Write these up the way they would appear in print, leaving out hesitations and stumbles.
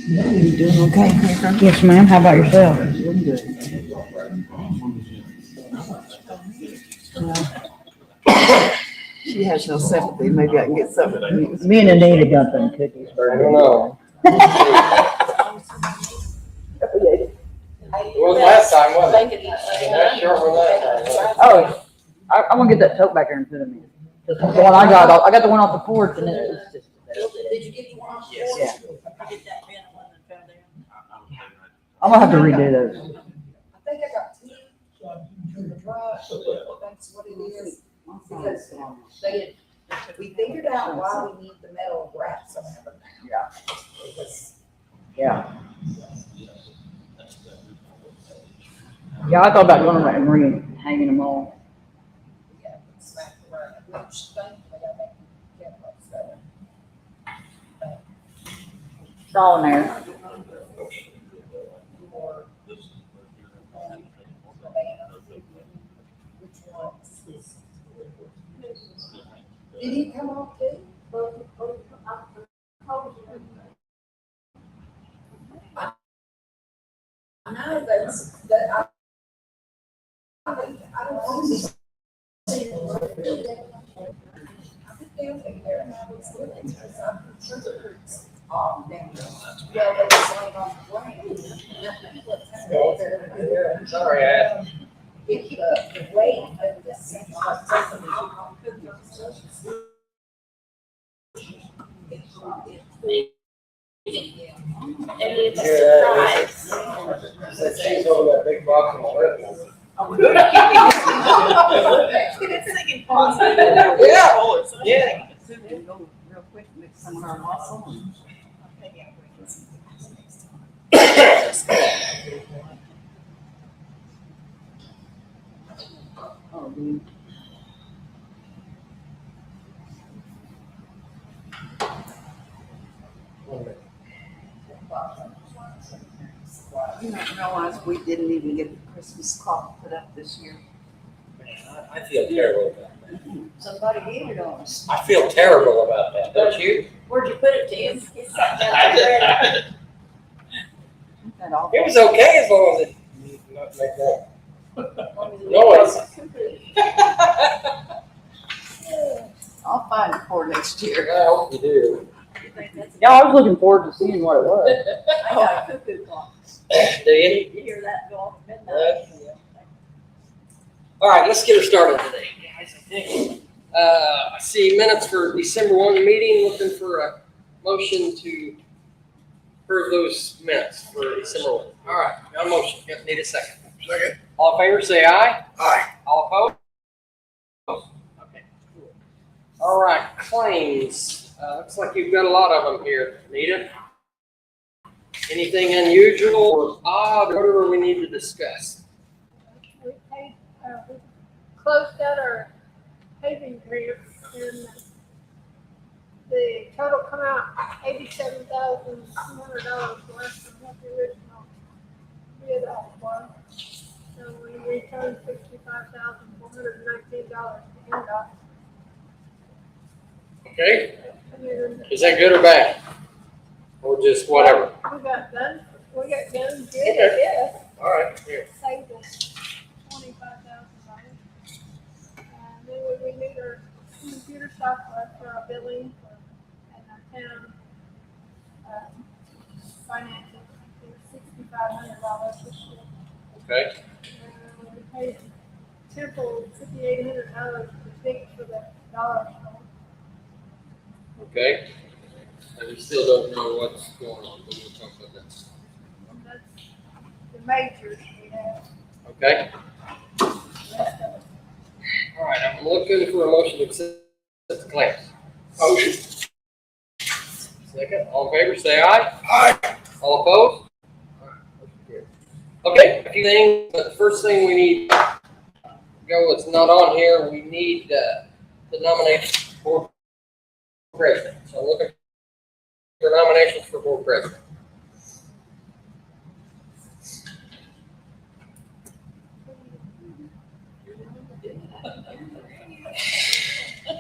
You doing okay, Catherine? Yes, ma'am. How about yourself? Doing good. She has no sympathy. Maybe I can get some. Me and Anita got them cookies. I don't know. It was last time, wasn't it? That short one last time, wasn't it? Oh, I'm gonna get that tote back there and put them in. The one I got the one off the porch and it's just. Did you get the one off the porch? Yeah. I get that bent one that fell down. I'm gonna have to redo those. I think I got two in the truck. That's what it is. Because we figured out why we need the metal wraps on everything. Yeah. Because Yeah. Yeah, I thought about going around and hanging them all. we got to smack around, which thing, they gotta make Campbellsburg better. It's all in there. Or, which ones? Did he come off too? I know that I don't see. I think down there and I was looking because I'm sure the roots down there. Well, they was laying on the ground. Sorry, I If the weight of this. And it's a surprise. said she's over that big box on the left. Yeah. Yeah. Real quick, mix some of our muscle. Oh, dude. You don't realize we didn't even get the Christmas clock put up this year. I feel terrible about that. Somebody hit it on us. I feel terrible about that, don't you? Where'd you put it, Tim? It's sat down there. That all- It was okay as long as it did not make that noise. I'll find it for next year. I hope you do. Yeah, I was looking forward to seeing what it was. I got a cuckoo clock. Do you? You hear that go off midnight? All right, let's get her started today, guys. I think. I see minutes for December 1 meeting, looking for a motion to approve those minutes for December 1. All right, got a motion. Yep, need a second. Second. All in favor, say aye. Aye. All opposed? Okay, cool. All right, claims. Looks like you've got a lot of them here, Anita. Anything unusual or odd, or whatever we need to discuss? We paid, we closed out our paving grant and the total come out $87,200 less than what the original bid was. So we returned $65,419 to NDOT. Okay, And then is that good or bad? Or just whatever? we got done good, Okay. I guess. All right, here. Saved us $25,000. And then we renewed our computer software for our billing for, and our town, finances, $6,500 this year. Okay, We paid Temple $5,800 to fix for the dollar store. okay. And we still don't know what's going on, but we'll talk about that. And that's the majors we have. Okay, The rest of it. all right, I'm looking for a motion to accept the claims. Motion. Second. All in favor, say aye. Aye. All opposed? All right, motion carries. Okay, a few things, but the first thing we need, go, it's not on here, we need to nominate for president. So I'm looking for nominations for board president.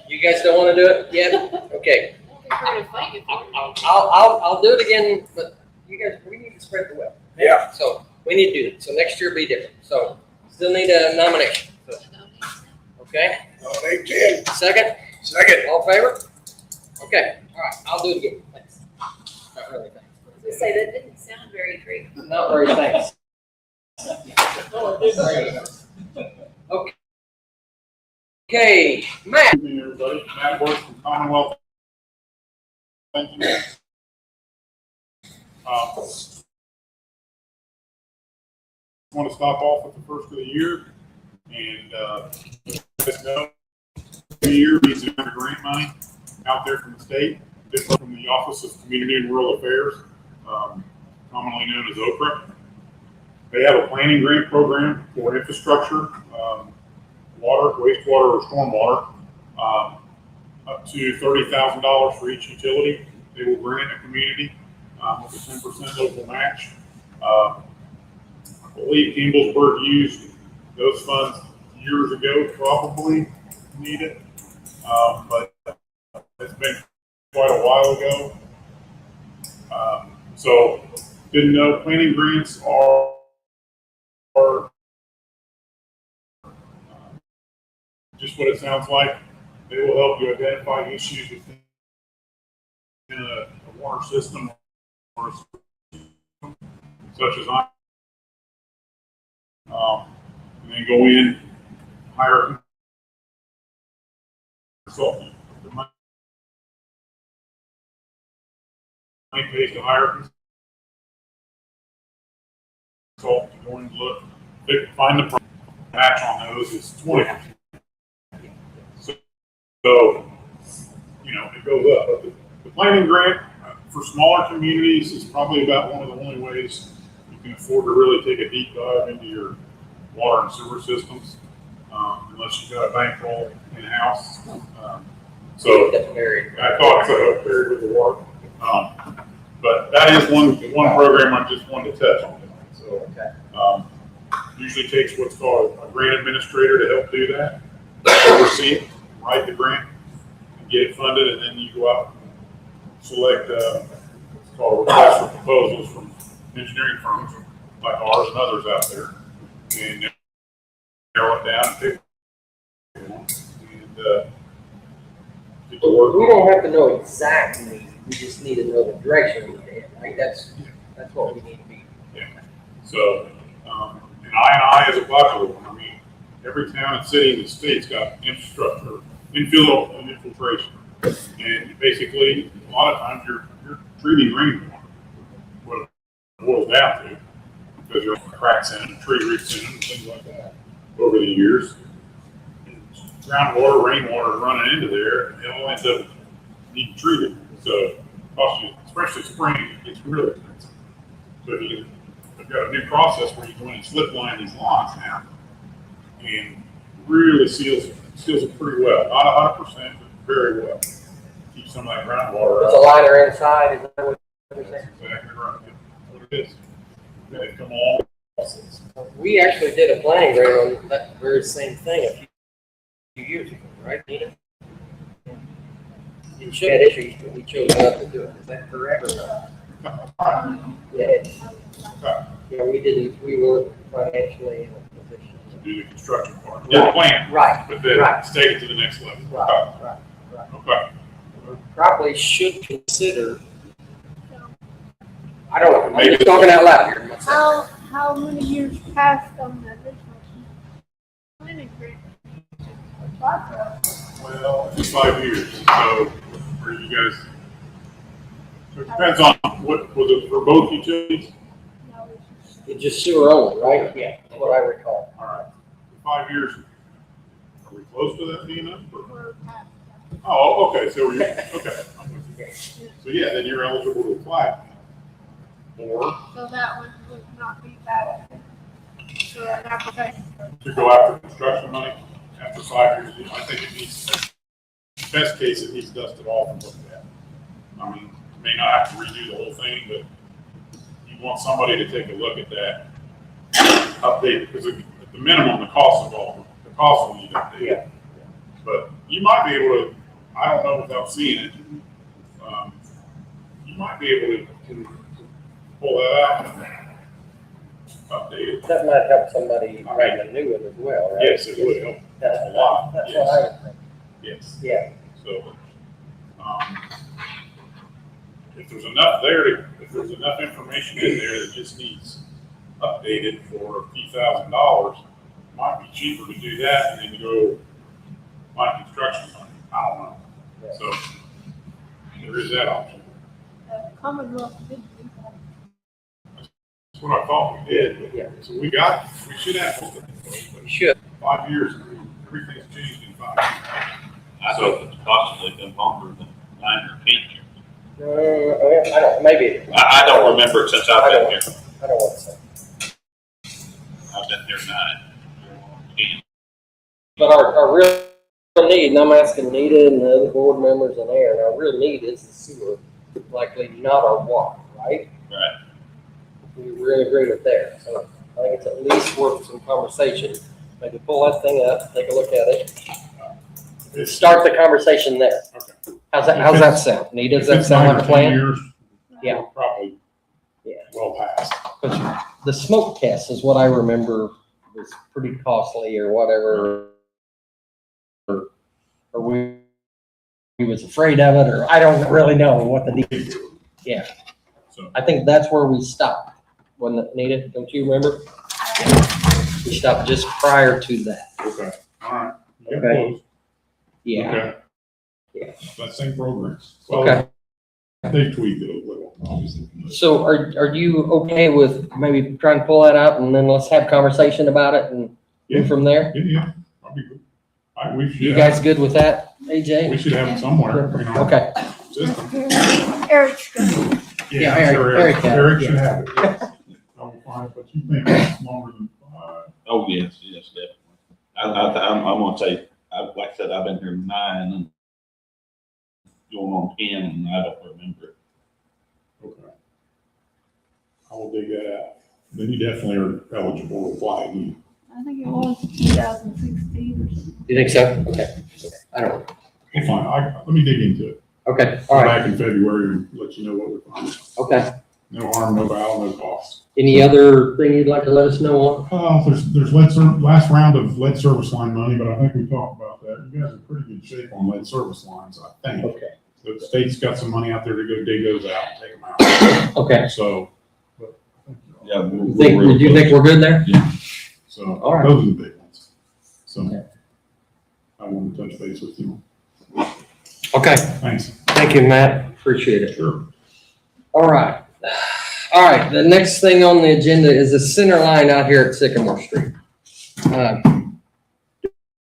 You guys don't want to do it yet? Okay. I'll do it again, but you guys, we need to spread the wealth. Yeah. So we need to do that. So next year will be different. So still need a nomination. Okay? Nominate Ted. Second? Second. All in favor? Okay. All right. I'll do it again. Thanks. Not really thanks. To say that didn't sound very great. Not very thanks. Okay. Okay, Matt. Good evening, everybody. Matt Worth from Commonwealth. Thank you. Want to stop off at the first of the year and let us know. Every year we use grant money out there from the state, different from the Office of Community and Rural Affairs, commonly known as OCRA. They have a planning grant program for infrastructure, water, wastewater, or stormwater, up to $30,000 for each utility. They will grant a community with a 10% local match. I believe Campbellsburg used those funds years ago, probably need it, but it's been quite a while ago. So didn't know planning grants are just what it sounds like. They will help you identify issues within a water system, or such as and then go in, hire a consultant. The money pays to hire a consultant to go and look, find the match on those is 20%. So, you know, it goes up. But the planning grant for smaller communities is probably about one of the only ways you can afford to really take a deep dive into your water and sewer systems, unless you've got a bankroll in-house. So That's very. I thought so, buried with the water. But that is one program I just wanted to touch on tonight. So usually takes what's called a grant administrator to help do that, oversee it, write the grant, and get it funded, and then you go out and select what's called a request for proposals from engineering firms like ours and others out there, and narrow it down and pick one, and get to work. We don't have to know exactly, we just need to know the direction we're in, right? That's what we need to be. Yeah. So, and I as a popular one, I mean, every town and city in the state's got infrastructure, infill and infiltration. And basically, a lot of times you're treating rainwater, what it boils down to, because there are cracks in it, tree roots in it, and things like that over the years. And groundwater, rainwater running into there, and it all ends up needing treated. So it costs you, especially spring, it's really expensive. So if you've got a new process where you go in and slip line these lawns now, and really seals it pretty well. Not 100%, but very well. Keep some of that groundwater It's a out. liner inside, is that what you're saying? That's exactly right. That's what it is. They come along. We actually did a planning grant on that very same thing a few years ago, right, Nina? You should have issues, but we chose not to do it. Is that correct or not? Yeah. Yeah, we weren't financially in a position. To do the construction part. Did the plan, Right, but then right. take it to the next level. right. Okay. Probably should consider, I don't know, I'm just talking out loud here. myself. How many years passed on the original planning grant? Well, it's 5 years. So, are you guys? So it depends on what was it for both utilities. No, it's It's just sewer only, right? Yeah, that's what I recall. All right. 5 years. Are we close to that being up? Or? we're past that. Oh, okay. So we're okay. I'm with you. So yeah, then you're eligible to apply. Or So that one would not be valid for an application. to go after construction money after 5 years, I think it needs, best case, it needs dusted off and looked at. I mean, you may not have to redo the whole thing, but you want somebody to take a look at that, update, because at the minimum, the cost will need updated. Yeah. But you might be able to, I don't know without seeing it, you might be able to pull that out and update it. That might help somebody write a new one as well, right? Yes, it would help a lot, That's what I would think. yes. Yeah. So, if there's enough there, if there's enough information in there that just needs updated for a few $1,000s, it might be cheaper to do that and then go buy construction money. I don't know. Yeah. So, there is that option. Commonwealth did do that. That's what I thought we did. But- Yeah. So we should have something. You should. 5 years, everything's changed in 5 years. I thought it's possibly been longer than 9 or 10 years. I don't, maybe. I don't remember it since I've been here. I don't want to say. I've been here 9, 10. But our real need, and I'm asking Nita and the other board members and Aaron, our real need is the sewer, likely not our water, right? Right. We're in agreement there. So I think it's at least worth some conversation. Maybe pull that thing up, take a look at it. Start the conversation there. Okay. How's that sound? Nita, does that sound like a plan? Years, Yeah. we're probably Yeah. well past. Because the smoke test is what I remember was pretty costly or whatever. Or we was afraid of it, or I don't really know what the deal. Yeah. So, I think that's where we stopped. Wasn't it, Nita? Don't you remember? We stopped just prior to that. okay, all right. You got Okay. close. Yeah. Okay. Yeah. That same program. Okay. They tweaked it a little, obviously. So are you okay with maybe trying to pull that out and then let's have conversation about it and Yeah. move from there? Yeah, I'll be good. We should You have- guys good with that, We AJ? should have it somewhere, you know. Okay. System. Eric's good. Yeah, I'm sure Eric had it, Eric should yeah. have it, yes. I will find it, but you think it's longer than 5? Oh, yes, definitely. I'm gonna say, like I said, I've been here 9 and going on 10, and I don't remember it. Okay. I will dig that out. Then you definitely are eligible to apply again. I think it was 2016 or something. You think so? Okay. I don't know. We'll find, let me dig into it. Okay, all Come right, back in February and let you know what we find. okay. No harm, no foul, no cost. Any other thing you'd like to let us know on? There's last round of lead service line money, but I think we talked about that. You guys are in pretty good shape on lead service lines, I think. Okay. The state's got some money out there to go dig those out and take them out. Okay. So, but I think you're all right. Yeah. Do you think we're good there? So, All right. those are the big ones. So, Okay. I want to touch base with you. Okay, Thanks. thank you, Matt. Appreciate it. Sure. All right. All right, the next thing on the agenda is the center line out here at Sycamore Street.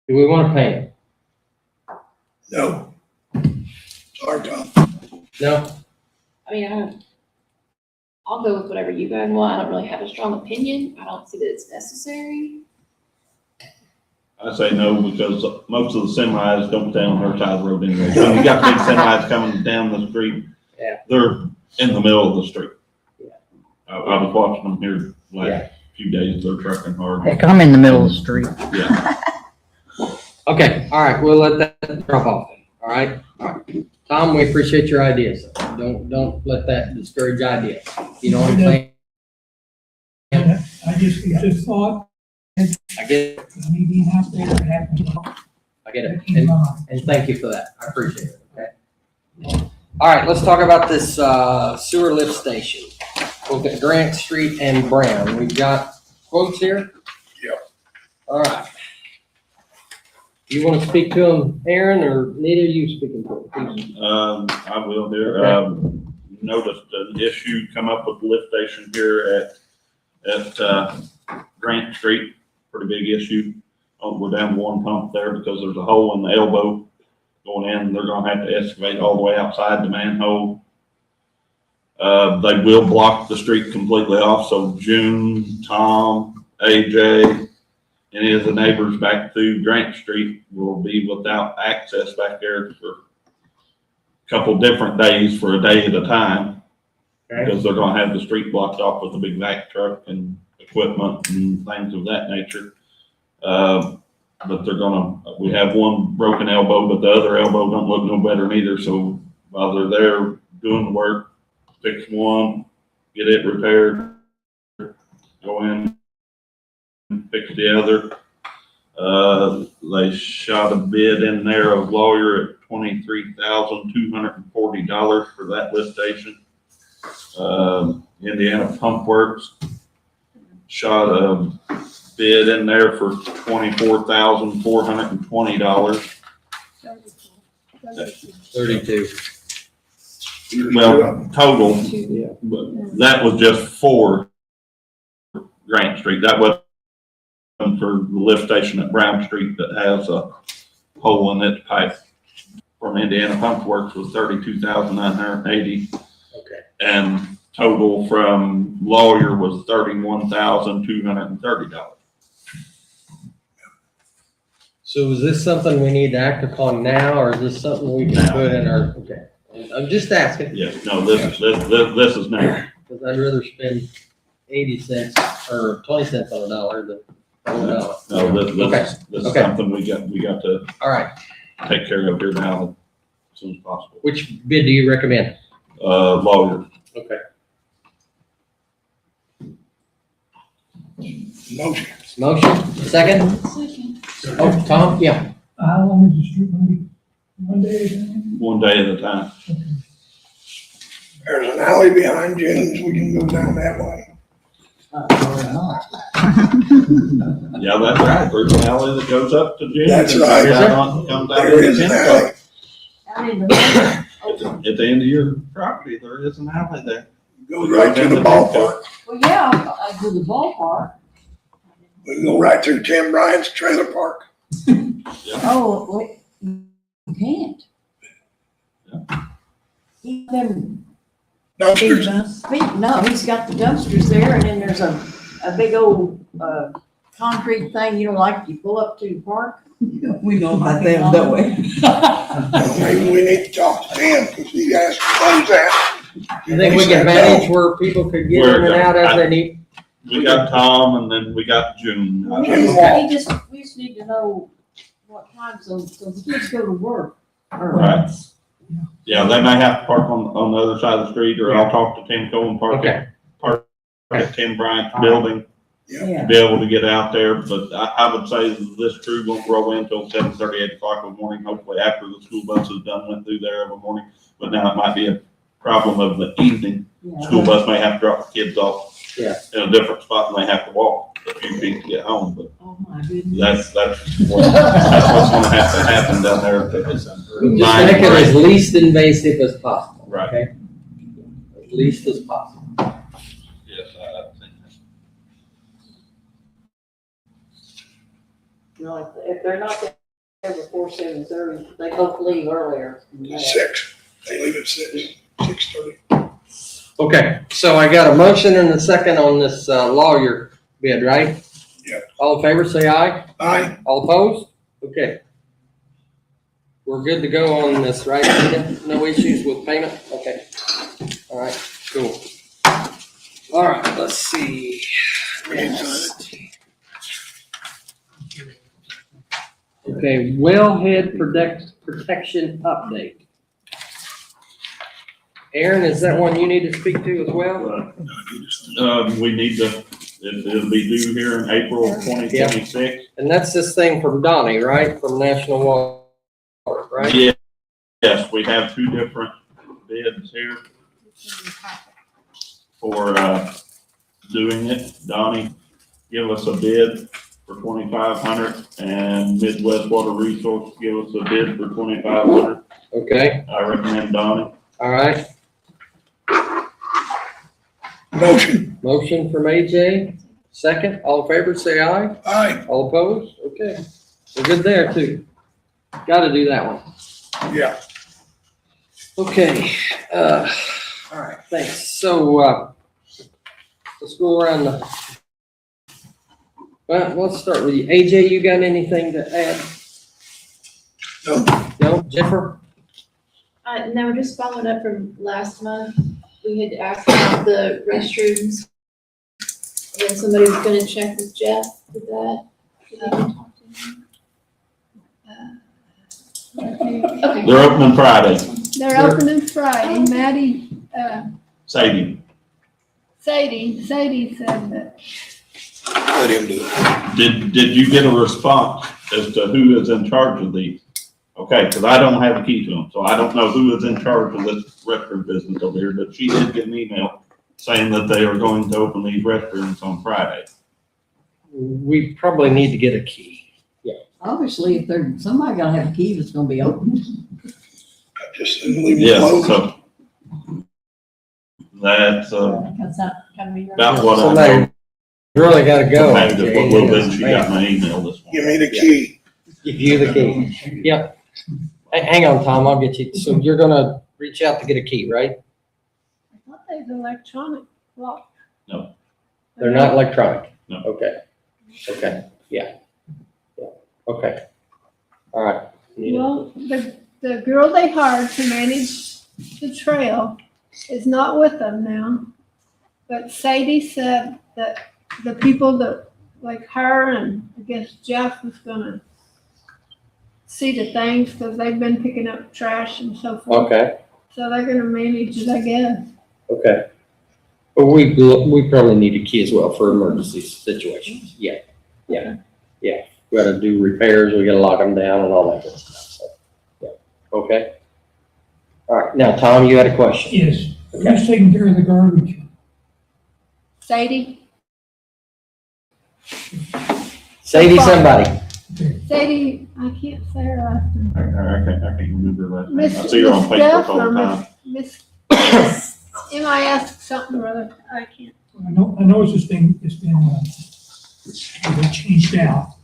Do we want to paint it? No. Sorry, Tom. No? I mean, I'll go with whatever you guys want. I don't really have a strong opinion. I don't see that it's necessary. I say no, because most of the semis don't stay on their side of the road anyway. So you got big semis coming down the street. Yeah. They're in the middle of the street. Yeah. I was watching them here Yeah. last few days. They're trucking hard. Heck, I'm in the middle of the street. Yeah. Okay, all right, we'll let that drop off then, all right? All right. Tom, we appreciate your ideas. Don't let that discourage ideas. You know what I'm saying? I just thought, I get it, me being out there, it happened. I get it. And thank you for that. I appreciate it, okay? All right, let's talk about this sewer lift station. Both at Grant Street and Brown. We've got quotes here? Yep. All right. You want to speak to them, Aaron, or Nita, you speaking to them? I will here. Noticed an issue come up with the lift station here at Grant Street. Pretty big issue. We're down one pump there because there's a hole in the elbow going in. They're gonna have to excavate all the way outside the manhole. They will block the street completely off, so June, Tom, AJ, any of the neighbors back through Grant Street will be without access back there for a couple different days, for a day at a time. Okay. Because they're gonna have the street blocked off with a big vac truck and equipment and things of that nature. But we have one broken elbow, but the other elbow don't look no better neither, so while they're there doing the work, fix one, get it repaired, go in, fix the other. They shot a bid in there of lawyer at $23,240 for that lift station. Indiana Pump Works shot a bid in there for $24,420. 32. Well, total, Yeah. but that was just for Grant Street. That wasn't for the lift station at Brown Street that has a hole in its pipe. From Indiana Pump Works was $32,980. Okay. And total from lawyer was $31,230. So is this something we need to act upon now, or is this something we can put in our, okay? I'm just asking, Yes, no, this is now. because I'd rather spend 80 cents or 20 cents on a dollar than $1. No, this is Okay. something we got to All right, take care of here now as soon as possible. which bid do you recommend? Lawyer. Okay. Motion. Motion, second? Oh, Tom, yeah. How long is the street gonna be? One day? One day at a time. There's an alley behind Jennings, we can go down that way. Yeah, that's right. There's an alley that goes up to Jennings. That's and right. comes down- comes down There to is an Campbellsburg. alley, At the end of your property, there is an alley there. goes right to the ballpark. Well, yeah, I do the ballpark. We can go right through Tim Bryant's trailer park. Oh, wait, you can't. He, them, Dumpsters, no, he's got the dumpsters there and then there's a big old, concrete thing, you know, like you pull up to the park. We know about them, don't we? maybe we need to talk to Tim, because he asked to close that. I think we can manage where people could get in and out as they need. We got Tom and then we got June. We just need to know what time, so the kids go to work. Right. Yeah, they may have to park on the other side of the street, or I'll talk to Tim Cole and park at Tim Bryant's building. Yeah. Be able to get out there, but I would say this crew won't roll in until 7:30, 8 o'clock in the morning, hopefully after the school bus is done, went through there every morning. But now it might be a problem of the evening. School bus may have to drop the kids off Yeah. in a different spot and they have to walk a few feet to get home, but Oh, my goodness. that's what's gonna have to happen down there. Just make it as least invasive as possible. Right. Okay? As least as possible. Yes, I think that's. You know, if they're not there before 7:30, they both leave earlier. 6, they leave at 6:30. Okay, so I got a motion and a second on this lawyer bid, right? Yep. All in favor, say aye. Aye, All opposed? Okay. We're good to go on this, right? Anita? No issues with payment? Okay. All right, cool. All right, let's see. we need to sign it. Okay, wellhead protection update. Aaron, is that one you need to speak to as well? We need to, it'll be due here in April of 2026. And that's this thing from Donnie, right? From National Water, right? Yeah. Yes, we have two different bids here for, doing it. Donnie give us a bid for $2,500 and Midwest Water Resource give us a bid for $2,500. Okay, I recommend Donnie. all right. Motion, Motion from AJ, second. All in favor, say aye. aye. All opposed? Okay. We're good there too. Gotta do that one. Yeah. Okay, all right, thanks. So, let's go around well, let's start with you. AJ, you got anything to add? No. No, Jennifer? No, just following up from last month, we had asked about the restrooms. And then somebody was gonna check with Jeff with that. Did you talk to him? Okay. They're opening Friday. They're opening Friday. Maddie, Sadie, Sadie said that. Let him do it. did you get a response as to who is in charge of these? Okay, because I don't have a key to them, so I don't know who is in charge of this restroom business over here, but she did get an email saying that they are going to open these restrooms on Friday. We probably need to get a key. Obviously, if there's, somebody gotta have a key that's gonna be open. I just leave it Yeah, closed. so that's That's not gonna be. about what I Somebody know. really gotta go. Maybe just what little bit she got my email this Give morning. me the key. Give you the key. Yep. Hey, hang on, Tom, I'll get you. So you're gonna reach out to get a key, right? I thought they was electronic lock. No. They're not electronic? No. Okay. Okay, yeah. Yeah. Okay. All right. Well, the girl they hired to manage the trail is not with them now. But Sadie said that the people that, like her and I guess Jeff was gonna see to things, because they've been picking up trash and so forth. Okay, So they're gonna manage it, I guess. okay. But we probably need a key as well for emergency situations. Yeah, yeah, yeah. We gotta do repairs, we gotta lock them down and all that good stuff, so, yeah, okay. All right, now, Tom, you had a question? Yes, who's taking care of the garbage? Sadie, Sadie somebody. Sadie, I can't say her last name. I can't remember that. name. Miss I see her on Miss Facebook Jeff all or the time. Miss MIS something or other, I can't. I know it's been, they changed out,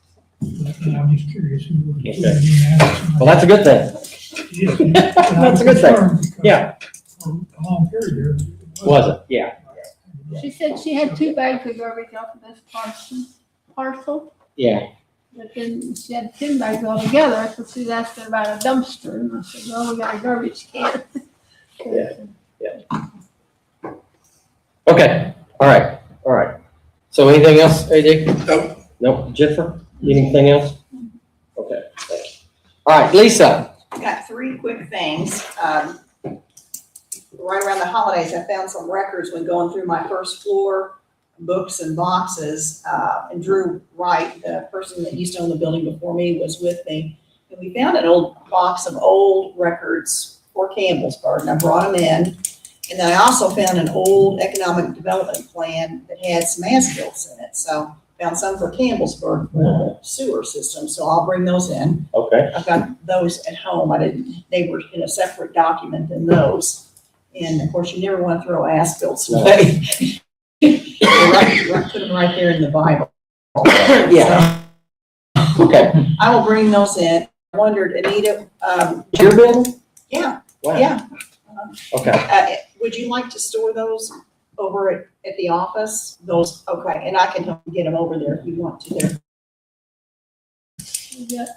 but I'm just curious who was. Okay. Well, that's a good thing. Yes. That's a good thing. Yeah. For a long period there. Was it? Yeah. She said she had 2 bags of garbage off of this parcel, Yeah. but then she had 10 bags altogether, so she asked her about a dumpster, and I said, well, we got a garbage can. Yeah. Okay, all right. So anything else, AJ? Nope. Nope. Jennifer, anything else? Okay, thank you. All right, Lisa. I got 3 quick things. Right around the holidays, I found some records when going through my first floor books and boxes. And Drew Wright, the person that used to own the building before me, was with me. And we found an old box of old records for Campbellsburg, and I brought them in. And then I also found an old economic development plan that had some as-bills in it. So found some for Campbellsburg for the sewer system, so I'll bring those in. Okay. I've got those at home. They were in a separate document than those. And of course, you never want to throw as-bills away. Put them right there in the Bible. Yeah. Okay. I will bring those in. I wondered, Anita, Your building? yeah, Wow. yeah. Okay. Would you like to store those over at the office? Those, okay, and I can help you get them over there if you want to there. We got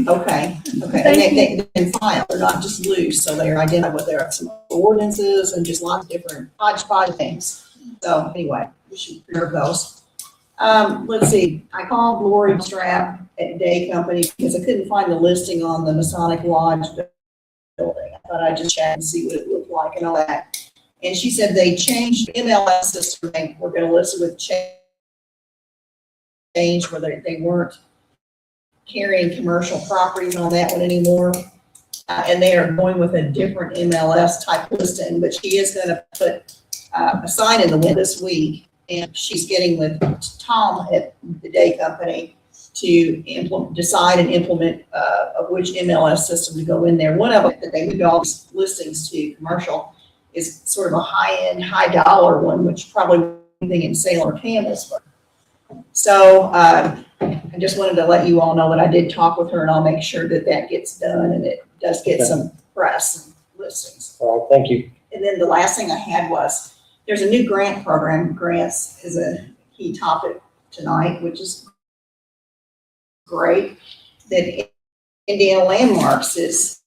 Okay, and they can file, they're not just loose, so they're identified with their some ordinances and just lots of different hodgepodge things. So anyway, we should preserve those. Let's see, I called Lori Strap at Day Company because I couldn't find the listing on the Masonic Lodge building. I thought I'd just check and see what it looked like and all that. And she said they changed the MLS system. They were gonna list it with change where they weren't carrying commercial properties on that one anymore. And they are going with a different MLS type listing, but she is gonna put a sign in the window this week. And she's getting with Tom at the Day Company to decide and implement of which MLS system to go in there. One of them that they moved all these listings to commercial is sort of a high-end, high-dollar one, which probably anything in Salem or Campbellsburg. So, and I just wanted to let you all know that I did talk with her, and I'll make sure that that gets done and it does get some press and listings. All right, thank you. And then the last thing I had was, there's a new grant program. Grants is a key topic tonight, which is great, that Indiana Landmarks is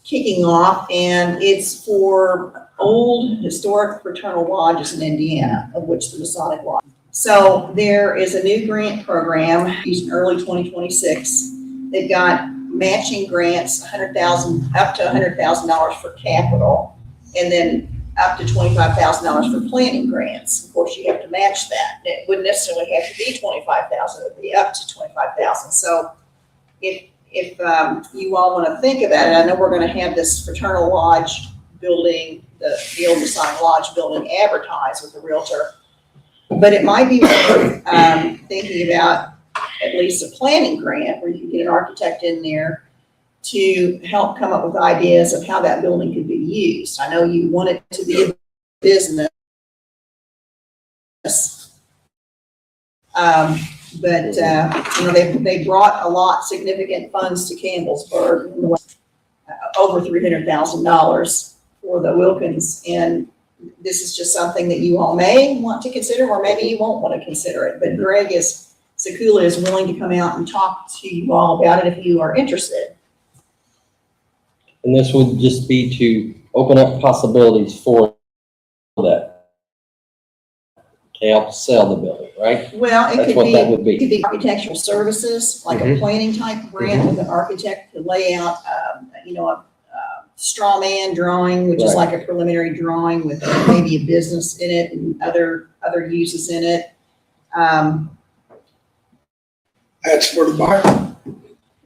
kicking off, and it's for old historic fraternal lodges in Indiana, of which the Masonic Lodge. So there is a new grant program used in early 2026. They've got matching grants, up to $100,000 for capital, and then up to $25,000 for planning grants. Of course, you have to match that. It wouldn't necessarily have to be $25,000; it would be up to $25,000. So if you all want to think about it, I know we're going to have this fraternal lodge building, the old Masonic Lodge building advertised with the realtor, but it might be worth thinking about at least a planning grant where you can get an architect in there to help come up with ideas of how that building could be used. I know you want it to be a business, but they brought significant funds to Campbellsburg, over $300,000 for the Wilkins, and this is just something that you all may want to consider, or maybe you won't want to consider it. But Greg Sekula is willing to come out and talk to you all about it if you are interested. And this would just be to open up possibilities for that, to help sell the building, right? Well, That's what that would it could be. be architectural services, like a planning type grant with an architect to lay out, a straw man drawing, which is Right. like a preliminary drawing with maybe a business in it and other uses in it. That's for the buyer.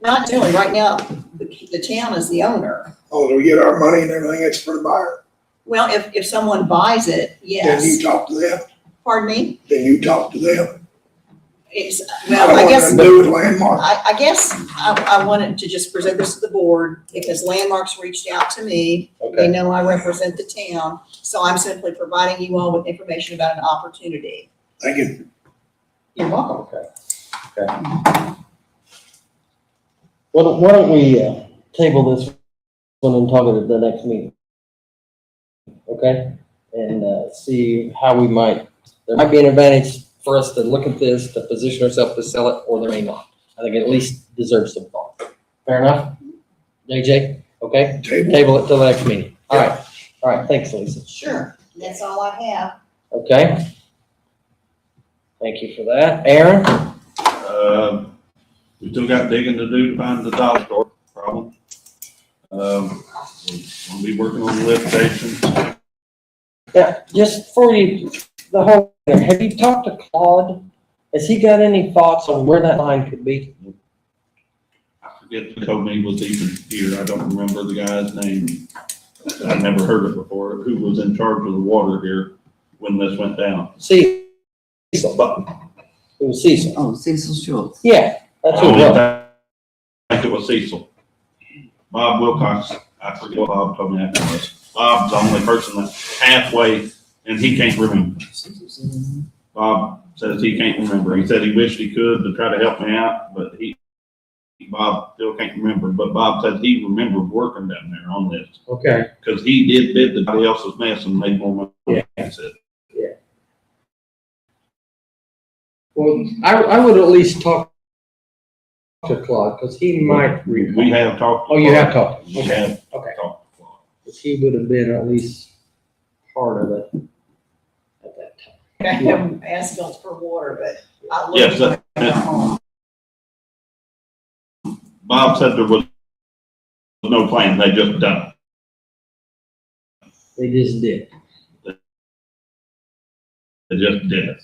Not really, right now, the town is the owner. Oh, do we get our money and everything? It's for the buyer. Well, if someone buys it, Then you yes. talk to them. Pardon me? Then you talk to them. It's, I well, don't I want guess. to do with Landmark. I guess I wanted to just present this to the board because Landmarks reached out to me. They Okay. know I represent the town, so I'm simply providing you all with information about an opportunity. Thank you. You're welcome. Okay. Why don't we table this one and talk about it at the next meeting? Okay? And see how there might be an advantage for us to look at this, to position ourselves to sell it, or there may not. I think it at least deserves some thought. Fair enough? JJ? Okay? Table it till the next meeting. All right, thanks, Lisa. Sure, that's all I have. Okay? Thank you for that. Aaron? We still got digging to do to find the dollar store problem. We'll be working on the lift stations. Yeah, just for you, have you talked to Claude? Has he got any thoughts on where that line could be? I forget who told me he was even here. I don't remember the guy's name. I've never heard it before. Who was in charge of the water here when this went down? Cecil. It was Cecil. Oh, Cecil Schultz. Yeah, that's who I it was. think it was Cecil. Bob Wilcox, I forget what Bob told me that was. Bob's the only person that's halfway, and he can't remember. Bob says he can't remember. He said he wished he could to try to help me out, but Bob still can't remember. But Bob says he remembers working down there on this. Okay. Because he did bid somebody else's mess and made more money. Yeah. That's it. Well, I would at least talk to Claude, because he might. We have talked. Oh, you have talked. We have Okay. talked. to Claude. Because he would have been at least part of it at that time. I have asphalt for water, but I looked. Yes, Bob said there was no plan. They just done it. They just did. They just did it.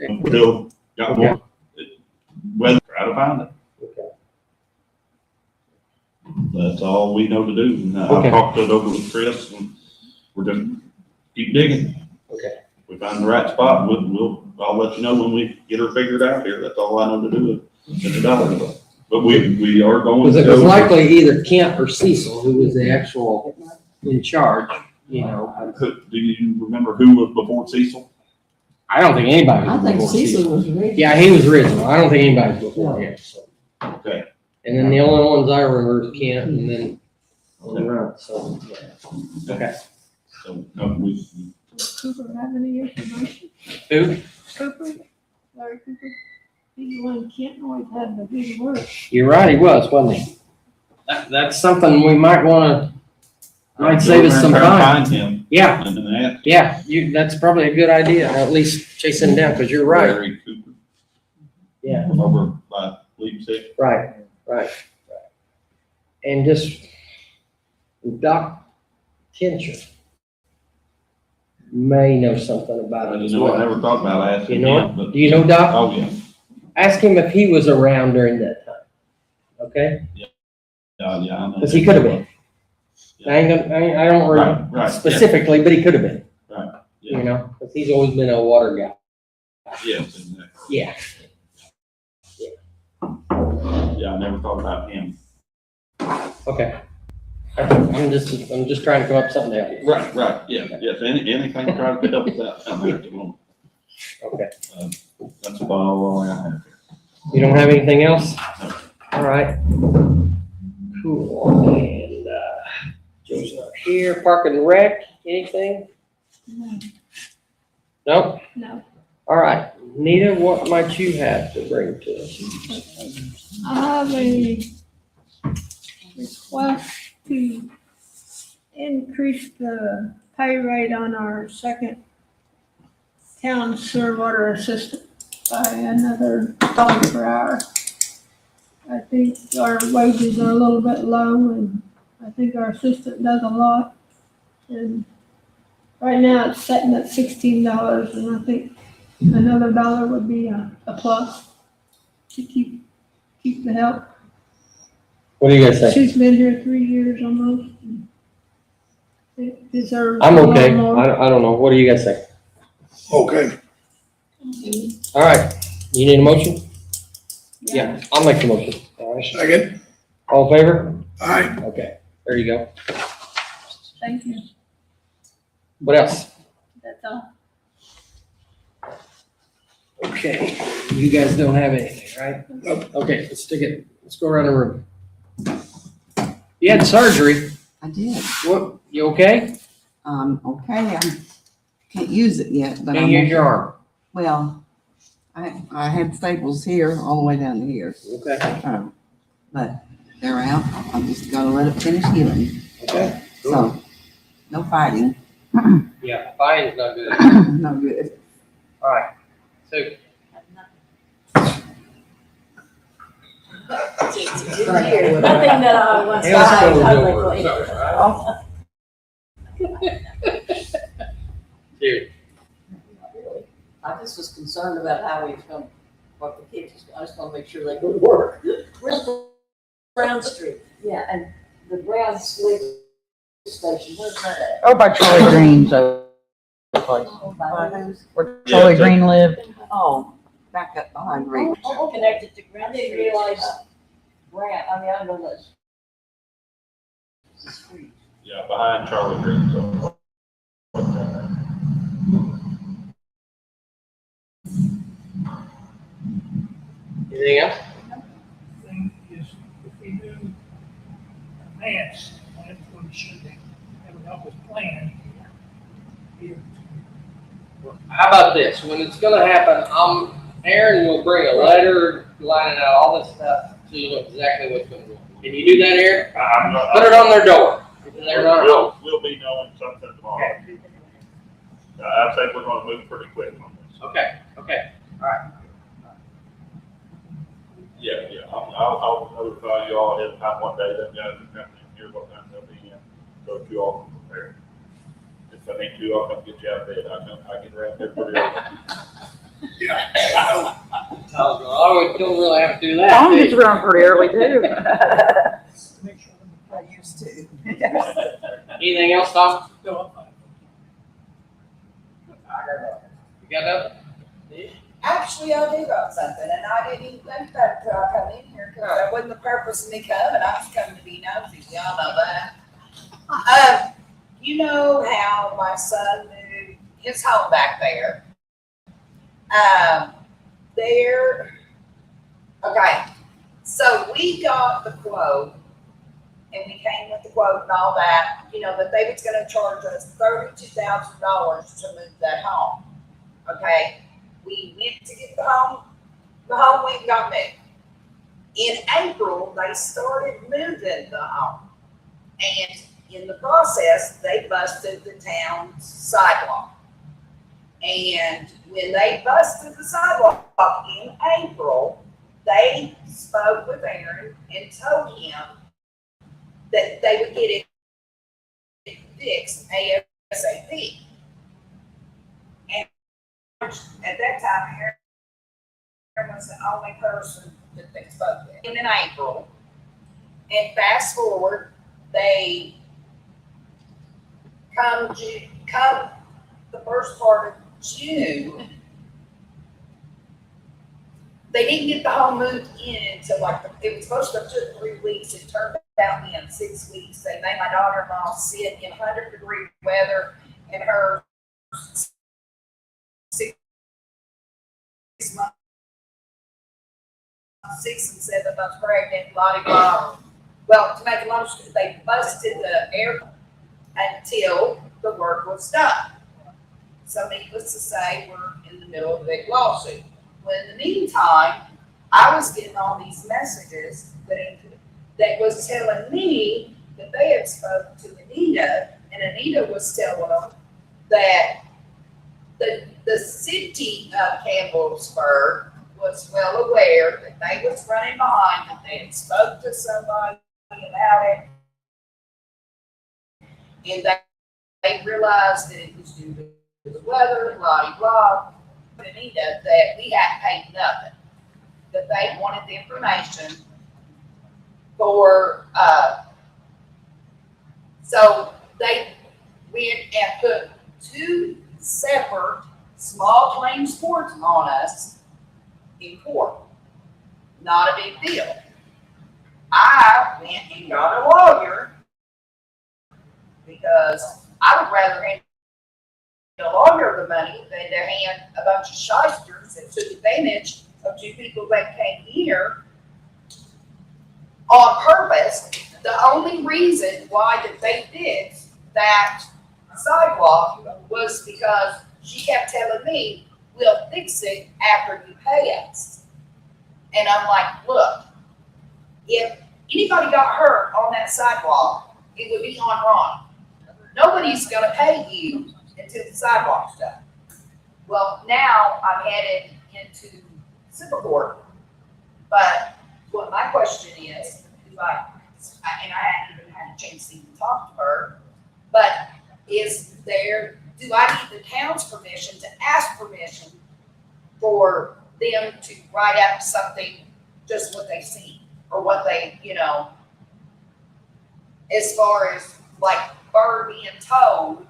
Okay. Still got more. Weather, try to find it. Okay. That's all we know to do. And Okay. I've talked it over with Chris, and we're just keep digging. Okay. If we find the right spot, I'll let you know when we get her figured out here. That's all I know to do. It's a dollar. But we are going Because to it was go. likely either Kent or Cecil who was the actual in charge. you know, Do you remember who was before Cecil? I don't think anybody I was think before Cecil was ready. Yeah, he was original. I don't think anybody's before him, so. Okay. And then the only ones I remember is Kent and then on the run, so, yeah. Okay. So, no, we, Does Cooper have any information? Who? Cooper, Larry Cooper, he's the one Kent always had the big word. You're right, he was, wasn't he? That's something we might wanna, might save us some Try to time. Find him. Yeah, And then that. yeah, that's probably a good idea, at least chase him down, cause you're right. Larry Cooper. Yeah. Over by Leap Six. Right. And just Doc Tincher may know something about it as You know, I well. never thought about You asking know him, it? but. Do you know Doc? Oh, yeah. Ask him if he was around during that time, okay? Yeah, I know. Because he could have been. I don't Right, remember right, yeah. specifically, but he could have been. Right, You yeah. know, because he's always been a water guy. Yes, exactly. Yeah. Yeah, I never thought about him. Okay. I'm just trying to come up with something to help you. Right, yeah, yes, anything to try to help us out down there at the moment. Okay. That's about all I have. You don't have anything else? No. All right. Cool. And, Joe's not here. Park and Rec, anything? No. No? No, All right. Nita, what might you have to bring to us? I have a request to increase the pay rate on our second town sewer water assistant by another dollar per hour. I think our wages are a little bit low and I think our assistant does a lot. And right now it's setting at $16 and I think another dollar would be a plus to keep the help. What do you guys think? She's been here 3 years almost. It deserves a I'm lot okay. more. I don't know. What do you guys think? Okay, All right. You need a motion? Yeah, I'll make the motion. All right. second, All in favor? aye. Okay. There you go. Thank you. What else? That's all. Okay. You guys don't have anything, right? Nope. Okay, let's go around the room. You had surgery. I did. What, you okay? Okay, I can't use it yet, but Can't I'm, use your arm. well, I had staples here, all the way down to here. Okay. But they're out. I'm just gonna let it finish healing. Okay. So, no fighting. Yeah, fine's not good. No good. All right. So, Nothing that I want to Hailstone's hide over. publicly. So, right? Dude, I just was concerned about how he was going, what the kids, I was gonna make sure they go to work. Where's Brown Street? Yeah, and the Brown Street station, where's that at? Oh, by Charlie Green's place, Oh, by who's? where Charlie Yeah, Green lived. Oh, back up behind Reach. Oh, connected to Brown. I didn't realize Brown, I mean, I know that's the street. Yeah, behind Charlie Green, so. anything else? Thing is, if we do advance, that's what we should be, that would help us plan. How about this? When it's gonna happen, Aaron will bring a letter lining out all this stuff so you know exactly what's gonna go on. Can you do that, Aaron? I'm not. Put it on their door. If they're not home. We'll be knowing something tomorrow. I'd say we're gonna move pretty quick on this. Okay, okay. Yeah, I'll notify you all ahead of time one day, them guys are coming in here, what time they'll be in, so you all can prepare. If I need to, I'll come get you out of bed, I get around there pretty early. Yeah, I know. Oh, we don't really have to do that. I'm do just you? running pretty early too. I used to. Anything else, Tom? No, I'm fine. You got nothing? Actually, I do got something, and I didn't even think that until I come in here, because that wasn't the purpose of me coming, I was coming to be nosy, y'all know that. you know how my son moved his home back there? Okay, so we got the quote, and we came with the quote and all that, that they was gonna charge us $32,000 to move that home. Okay, we went to get the home went and got moved. In April, they started moving the home. And in the process, they busted the town's sidewalk. And when they busted the sidewalk in April, they spoke with Aaron and told him that they would get it fixed ASAP. And at that time, Aaron was the only person that they spoke with. And in April, and fast forward, they come the first part of June, they didn't get the home moved in until it was supposed to have took 3 weeks. It turned out in 6 weeks. They made my daughter-in-law sit in 100-degree weather in her 6 and 7 months pregnant, blah, blah. Well, to make a long story, they busted the air until the work was done. So needless to say, we're in the middle of a big lawsuit. Well, in the meantime, I was getting all these messages that was telling me that they had spoken to Anita, and Anita was telling them that the city of Campbellsburg was well aware that they was running behind, that they had spoke to somebody about it, and they realized that it was due to the weather, blah, blah, Anita, that we hadn't paid nothing, that they wanted the information for, so they went and put 2 separate small claims courts on us in court. Not a big deal. I went and got a lawyer because I would rather hand a lawyer the money than to hand a bunch of shysters that took advantage of 2 people that came here on purpose. The only reason why that they did that sidewalk was because she kept telling me, we'll fix it after you pay us. And I'm like, look, if anybody got hurt on that sidewalk, it would be on Ron. Nobody's gonna pay you until the sidewalk's done. Well, now I'm headed into civil court, but what my question is, and I hadn't even had a chance to even talk to her, but do I need the town's permission to ask permission for them to write out something, just what they see, or what they, as far as Bird being told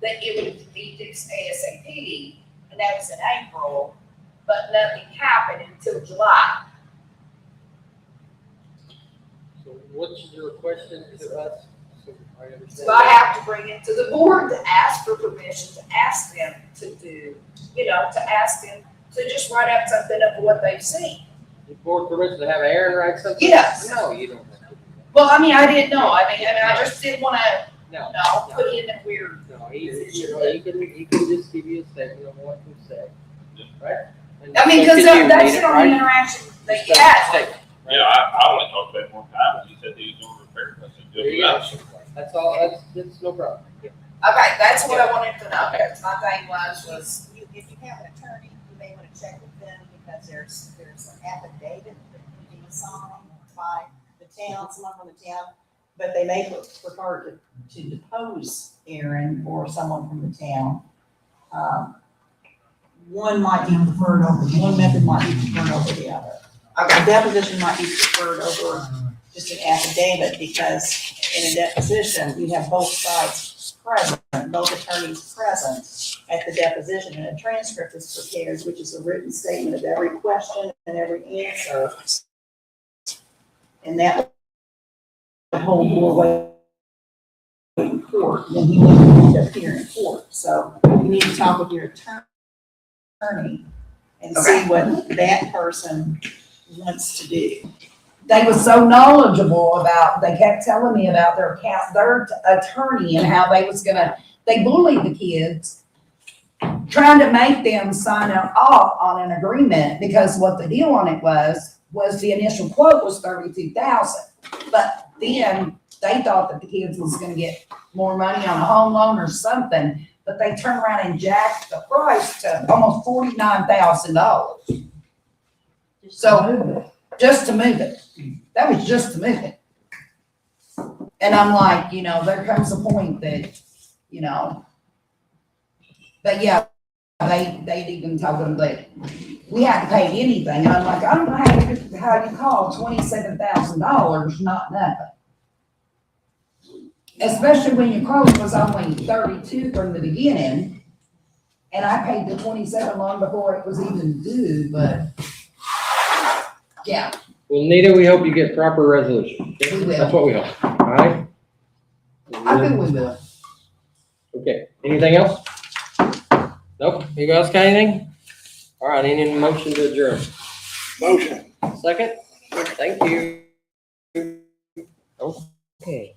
that it would be fixed ASAP, and that was in April, but nothing happened until July. So what's your question to us? So I understand. So I have to bring it to the board to ask for permission, to ask them to do, to ask them to just write out something of what they've seen. The board permission to have Aaron write something? Yes. No, you don't have to do that. Well, I didn't know. I just didn't want to, No. put in a weird. No, he can just give you a statement of what to say, right? Because that's the only interaction they had. Yeah, I only talked to him one time, and he said he was doing repairs. I said, There good you go. enough. That's all, that's no problem. Yeah. Okay, that's what I wanted to know. My thing was, If you have an attorney, you may want to check with them because there's an affidavit that can be signed by the town, someone from the town, but they may prefer to depose Aaron or someone from the town. One might be preferred over, one method might be preferred over the other. A deposition might be preferred over just an affidavit because in a deposition, you have both sides present, both attorneys present at the deposition, and a transcript is prepared, which is a written statement of every question and every answer. And that would hold more weight in court court, then he wouldn't appear in court. So you need to talk with your attorney and see what that person wants to do. They was so knowledgeable about, they kept telling me about their attorney and how they bullied the kids, trying to make them sign off on an agreement, because what the deal on it was the initial quote was $32,000. But then they thought that the kids was gonna get more money on a home loan or something, but they turned around and jacked the price to almost $49,000. So, just to move it. That was just to move it. And I'm like, there comes a point that, but yeah, they even told them that we hadn't paid anything. And I'm like, I don't know how you call $27,000 not nothing. Especially when your quote was only 32 from the beginning. And I paid the 27 long before it was even due, but yeah. Well, Nita, we hope you get proper resolution. We will. That's what we hope, all right? I think we will. Okay, anything else? Nope, anybody else got anything? All right, any motion to adjourn? Motion. Second? Thank you. Okay.